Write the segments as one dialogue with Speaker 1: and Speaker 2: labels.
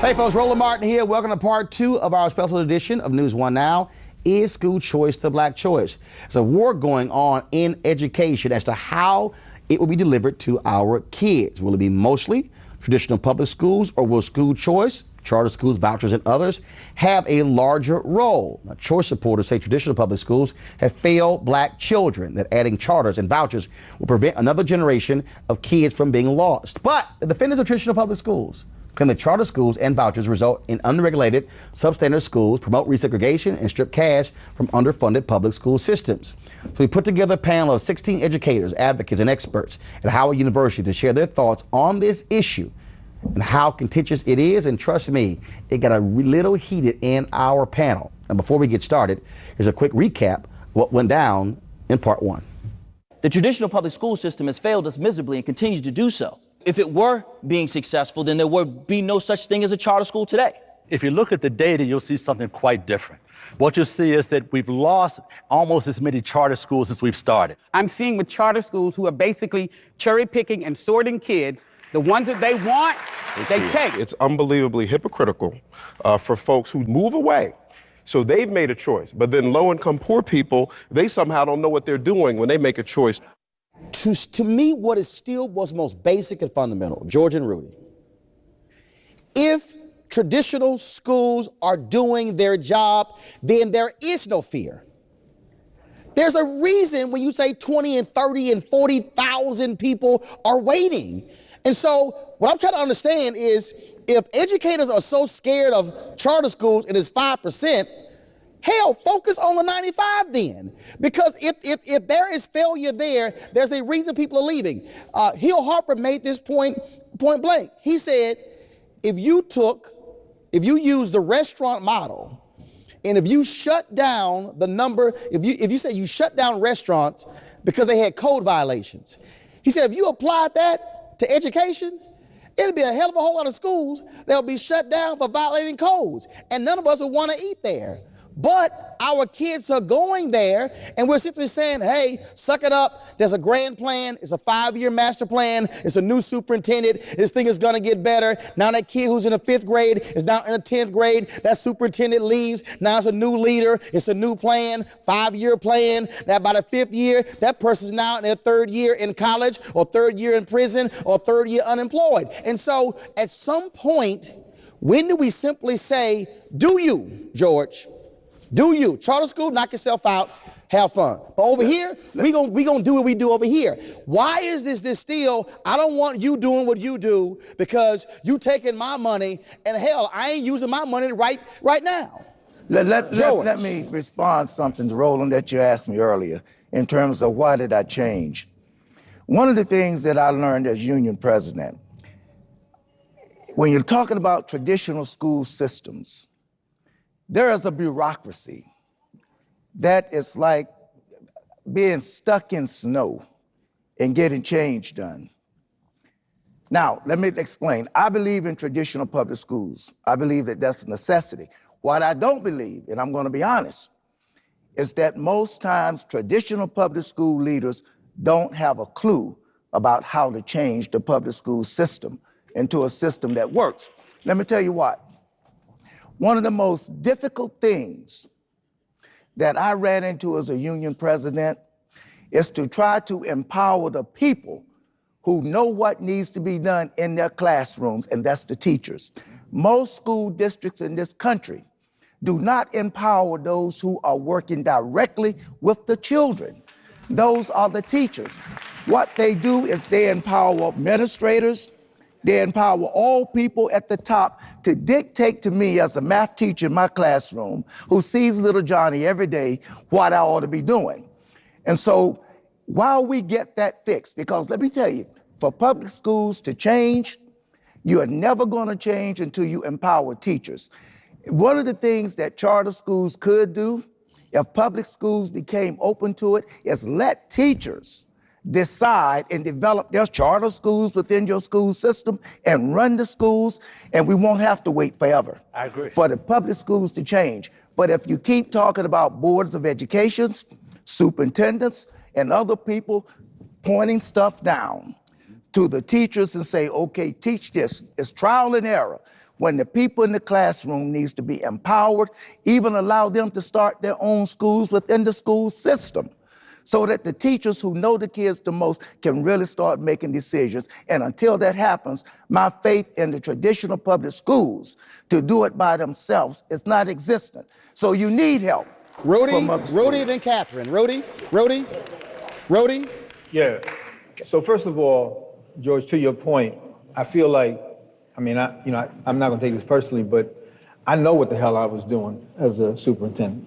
Speaker 1: Hey folks, Roland Martin here. Welcome to part 2 of our special edition of NewsOne Now. Is school choice the black choice? There's a war going on in education as to how it will be delivered to our kids. Will it be mostly traditional public schools, or will school choice, charter schools, vouchers, and others have a larger role? Now, choice supporters say traditional public schools have failed black children, that adding charters and vouchers will prevent another generation of kids from being lost. But the defenders of traditional public schools claim that charter schools and vouchers result in unregulated, substandard schools, promote resegregation, and strip cash from underfunded public school systems. So we put together a panel of 16 educators, advocates, and experts at Howard University to share their thoughts on this issue and how contentious it is. And trust me, it got a little heated in our panel. And before we get started, here's a quick recap of what went down in part 1.
Speaker 2: The traditional public school system has failed us miserably and continues to do so. If it were being successful, then there would be no such thing as a charter school today.
Speaker 3: If you look at the data, you'll see something quite different. What you'll see is that we've lost almost as many charter schools as we've started.
Speaker 4: I'm seeing with charter schools who are basically cherry picking and sorting kids, the ones that they want, they take.
Speaker 5: It's unbelievably hypocritical for folks who move away. So they've made a choice, but then low-income poor people, they somehow don't know what they're doing when they make a choice.
Speaker 1: To me, what is still was most basic and fundamental, George and Rudy, if traditional schools are doing their job, then there is no fear. There's a reason when you say 20 and 30 and 40,000 people are waiting. And so what I'm trying to understand is, if educators are so scared of charter schools and it's 5%, hell, focus on the 95 then. Because if there is failure there, there's a reason people are leaving. Hill Harper made this point blank. He said, if you use the restaurant model, and if you shut down the number, if you say you shut down restaurants because they had code violations, he said, if you applied that to education, it'll be a hell of a whole lot of schools that'll be shut down for violating codes, and none of us will want to eat there. But our kids are going there, and we're simply saying, hey, suck it up. There's a grand plan. It's a 5-year master plan. It's a new superintendent. This thing is going to get better. Now that kid who's in the 5th grade is now in the 10th grade. That superintendent leaves. Now it's a new leader. It's a new plan, 5-year plan. That by the 5th year, that person's now in their 3rd year in college, or 3rd year in prison, or 3rd year unemployed. And so at some point, when do we simply say, do you, George? Do you? Charter school, knock yourself out, have fun. But over here, we gonna do what we do over here. Why is this still, I don't want you doing what you do because you taking my money, and hell, I ain't using my money right now.
Speaker 6: Let me respond something to Roland that you asked me earlier in terms of why did I change. One of the things that I learned as union president, when you're talking about traditional school systems, there is a bureaucracy that is like being stuck in snow and getting change done. Now, let me explain. I believe in traditional public schools. I believe that that's a necessity. What I don't believe, and I'm going to be honest, is that most times traditional public school leaders don't have a clue about how to change the public school system into a system that works. Let me tell you what. One of the most difficult things that I ran into as a union president is to try to empower the people who know what needs to be done in their classrooms, and that's the teachers. Most school districts in this country do not empower those who are working directly with the children. Those are the teachers. What they do is they empower administrators, they empower all people at the top to dictate to me as a math teacher in my classroom who sees little Johnny every day what I ought to be doing. And so while we get that fixed, because let me tell you, for public schools to change, you are never going to change until you empower teachers. One of the things that charter schools could do, if public schools became open to it, is let teachers decide and develop their charter schools within your school system and run the schools, and we won't have to wait forever.
Speaker 3: I agree.
Speaker 6: For the public schools to change. But if you keep talking about boards of education, superintendents, and other people pointing stuff down to the teachers and say, okay, teach this, it's trial and error. when the people in the classroom needs to be empowered, even allow them to start their own schools within the school system, so that the teachers who know the kids the most can really start making decisions. And until that happens, my faith in the traditional public schools to do it by themselves is not existent. So you need help.
Speaker 1: Rudy, then Catherine. Rudy.
Speaker 7: Yeah. So first of all, George, to your point, I feel like, I'm not going to take this personally, but I know what the hell I was doing as a superintendent,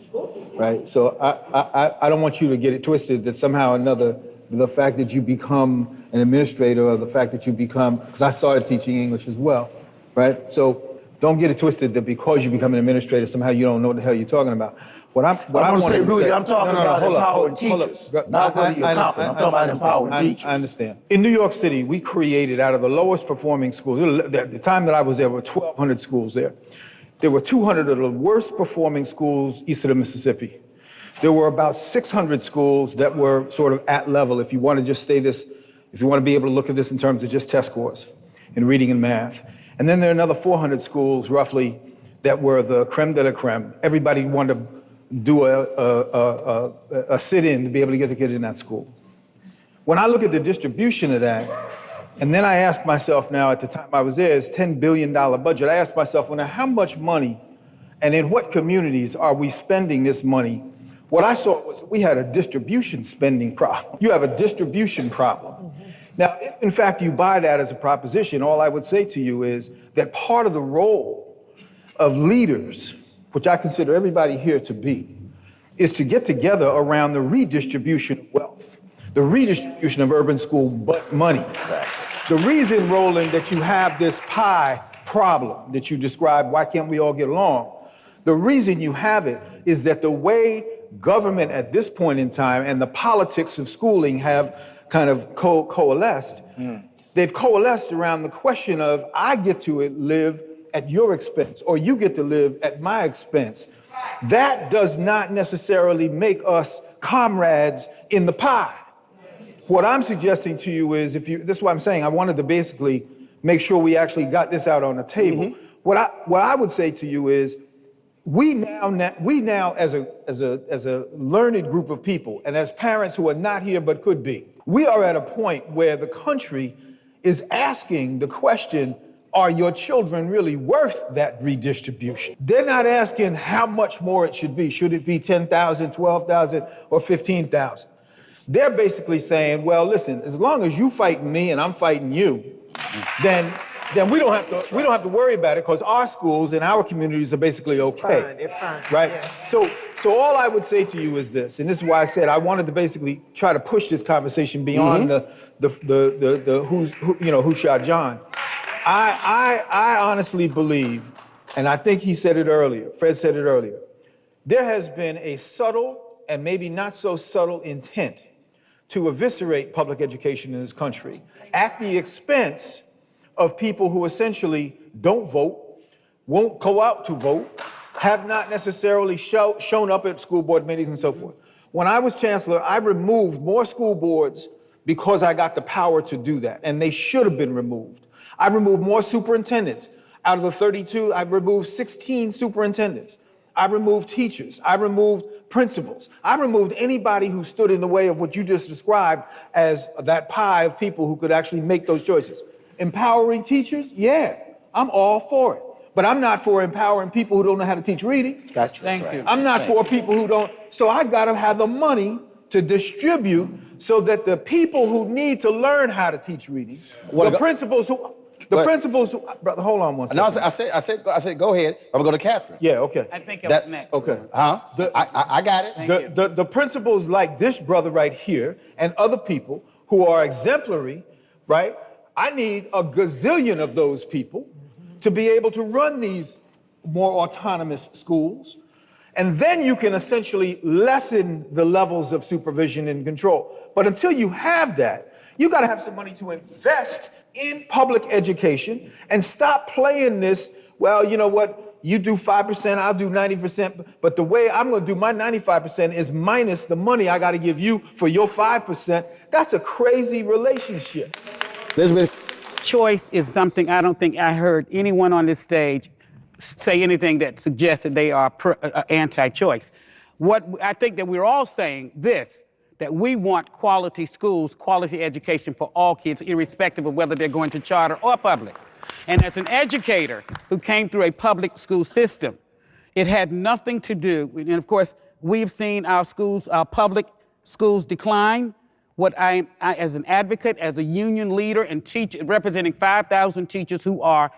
Speaker 7: right? So I don't want you to get it twisted that somehow or another, the fact that you become an administrator or the fact that you become, because I started teaching English as well, right? So don't get it twisted that because you become an administrator, somehow you don't know what the hell you're talking about. I want to say,
Speaker 6: Rudy, I'm talking about empowering teachers. Not whether you're competent. I'm talking about empowering teachers.
Speaker 7: I understand. In New York City, we created out of the lowest performing schools, the time that I was there were 1,200 schools there. There were 200 of the worst performing schools east of the Mississippi. There were about 600 schools that were sort of at level, if you want to just if you want to be able to look at this in terms of just test scores in reading and math. And then there are another 400 schools roughly that were the creme de la creme. Everybody wanted to do a sit-in to be able to get the kid in that school. When I look at the distribution of that, and then I ask myself now, at the time I was there, it's $10 billion budget. I ask myself, well, now how much money and in what communities are we spending this money? What I saw was we had a distribution spending problem. You have a distribution problem. Now, if in fact you buy that as a proposition, all I would say to you is that part of the role of leaders, which I consider everybody here to be, is to get together around the redistribution of wealth, the redistribution of urban school money. The reason, Roland, that you have this pie problem that you described, why can't we all get along? The reason you have it is that the way government at this point in time and the politics of schooling have kind of coalesced, they've coalesced around the question of, I get to live at your expense, or you get to live at my expense. That does not necessarily make us comrades in the pie. What I'm suggesting to you is, this is what I'm saying, I wanted to basically make sure we actually got this out on the table. What I would say to you is, we now as a learned group of people, and as parents who are not here but could be, we are at a point where the country is asking the question, are your children really worth that redistribution? They're not asking how much more it should be. Should it be 10,000, 12,000, or 15,000? They're basically saying, well, listen, as long as you fighting me and I'm fighting you, then we don't have to worry about it, because our schools and our communities are basically okay.
Speaker 8: They're fine.
Speaker 7: Right?
Speaker 8: Yeah.
Speaker 7: So all I would say to you is this, and this is why I said I wanted to basically try to push this conversation beyond the who shot John. I honestly believe, and I think he said it earlier, Fred said it earlier, there has been a subtle and maybe not so subtle intent to eviscerate public education in this country at the expense of people who essentially don't vote, won't go out to vote, have not necessarily shown up at school board meetings and so forth. When I was chancellor, I removed more school boards because I got the power to do that, and they should have been removed. I removed more superintendents. Out of the 32, I removed 16 superintendents. I removed teachers. I removed principals. I removed anybody who stood in the way of what you just described as that pie of people who could actually make those choices. Empowering teachers? Yeah, I'm all for it. But I'm not for empowering people who don't know how to teach reading.
Speaker 4: Thank you.
Speaker 7: I'm not for people who don't. So I got to have the money to distribute so that the people who need to learn how to teach reading, principals who, brother, hold on one second.
Speaker 1: No, I said, go ahead. I'm going to go to Catherine.
Speaker 7: Yeah, okay.
Speaker 4: I think that was next.
Speaker 7: Okay.
Speaker 1: I got it.
Speaker 7: The principals like this brother right here and other people who are exemplary, right? I need a gazillion of those people to be able to run these more autonomous schools. And then you can essentially lessen the levels of supervision and control. But until you have that, you got to have some money to invest in public education and stop playing this, well, you know what, you do 5%, I'll do 90%, but the way I'm going to do my 95% is minus the money I got to give you for your 5%. That's a crazy relationship.
Speaker 1: Elizabeth,
Speaker 4: choice is something I don't think I heard anyone on this stage say anything that suggests that they are anti-choice. What I think that we're all saying this, that we want quality schools, quality education for all kids, irrespective of whether they're going to charter or public. And as an educator who came through a public school system, it had nothing to do, and of course, we've seen our schools, our public schools decline. What I as an advocate, as a union leader and teacher, representing 5,000 teachers who are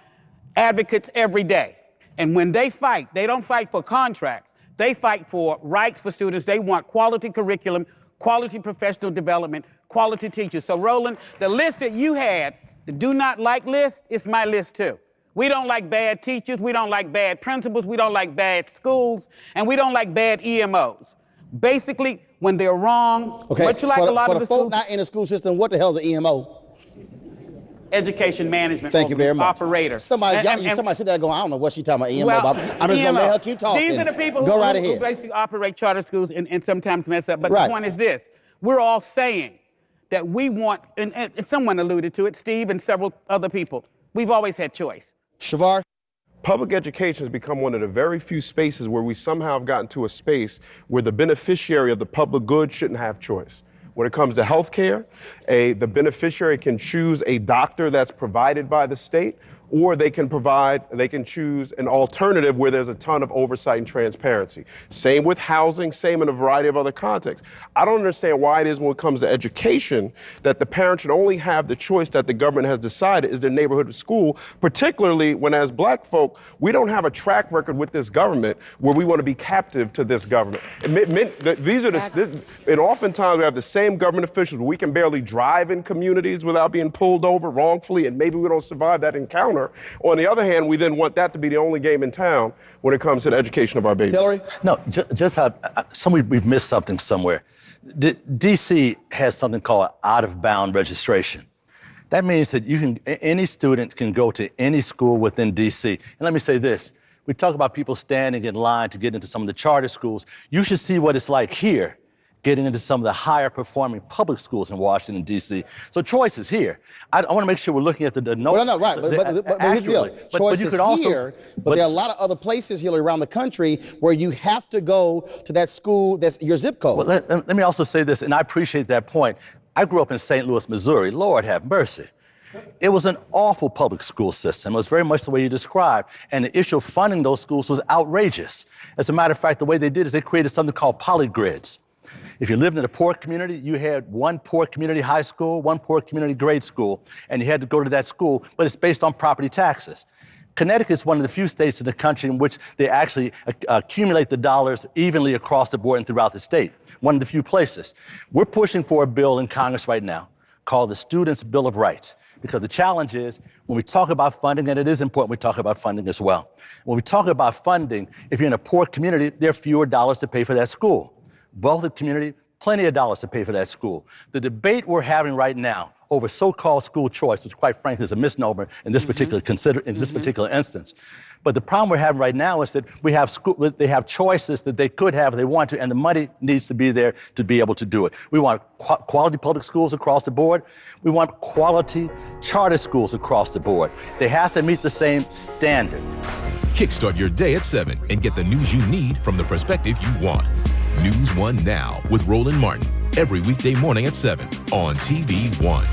Speaker 4: advocates every day. And when they fight, they don't fight for contracts. They fight for rights for students. They want quality curriculum, quality professional development, quality teachers. So Roland, the list that you had, the do not like list, is my list too. We don't like bad teachers, we don't like bad principals, we don't like bad schools, and we don't like bad EMOs. Basically, when they're wrong, much like a lot of the schools.
Speaker 1: For the folk not in the school system, what the hell is an EMO?
Speaker 4: Education management.
Speaker 1: Thank you very much.
Speaker 4: Operator.
Speaker 1: Somebody sit there going, I don't know what she's talking about EMO about. I'm just going to let her keep talking.
Speaker 4: These are the people who basically operate charter schools and sometimes mess up. But the point is this, we're all saying that we want, and someone alluded to it, Steve and several other people, we've always had choice.
Speaker 1: Shavar?
Speaker 5: Public education has become one of the very few spaces where we somehow have gotten to a space where the beneficiary of the public good shouldn't have choice. When it comes to health care, the beneficiary can choose a doctor that's provided by the state, or they can choose an alternative where there's a ton of oversight and transparency. Same with housing, same in a variety of other contexts. I don't understand why it is when it comes to education that the parent should only have the choice that the government has decided is their neighborhood school, particularly when as black folk, we don't have a track record with this government where we want to be captive to this government. And oftentimes we have the same government officials. We can barely drive in communities without being pulled over wrongfully, and maybe we don't survive that encounter. On the other hand, we then want that to be the only game in town when it comes to the education of our babies.
Speaker 1: Hillary?
Speaker 3: No, we've missed something somewhere. DC has something called out-of-bound registration. That means that any student can go to any school within DC. And let me say this, we talk about people standing in line to get into some of the charter schools. You should see what it's like here, getting into some of the higher performing public schools in Washington, D.C. So choice is here. I want to make sure we're looking at the no.
Speaker 1: Well, no, right. But here's the deal. Choice is here, but there are a lot of other places, Hillary, around the country where you have to go to that school that's your zip code.
Speaker 3: Well, let me also say this, and I appreciate that point. I grew up in St. Louis, Missouri. Lord have mercy. It was an awful public school system. It was very much the way you described. And the issue of funding those schools was outrageous. As a matter of fact, the way they did is they created something called polygrids. If you lived in a poor community, you had one poor community high school, one poor community grade school, and you had to go to that school, but it's based on property taxes. Connecticut is one of the few states in the country in which they actually accumulate the dollars evenly across the board and throughout the state. One of the few places. We're pushing for a bill in Congress right now called the Students' Bill of Rights, because the challenge is when we talk about funding, and it is important we talk about funding as well. When we talk about funding, if you're in a poor community, there are fewer dollars to pay for that school. Wealthy community, plenty of dollars to pay for that school. The debate we're having right now over so-called school choice, which quite frankly is a misnomer in this particular instance. But the problem we're having right now is that they have choices that they could have if they want to, and the money needs to be there to be able to do it. We want quality public schools across the board. We want quality charter schools across the board. They have to meet the same standard.
Speaker 8: Kickstart your day at 7 and get the news you need from the perspective you want. NewsOne Now with Roland Martin, every weekday morning at 7 on TV1.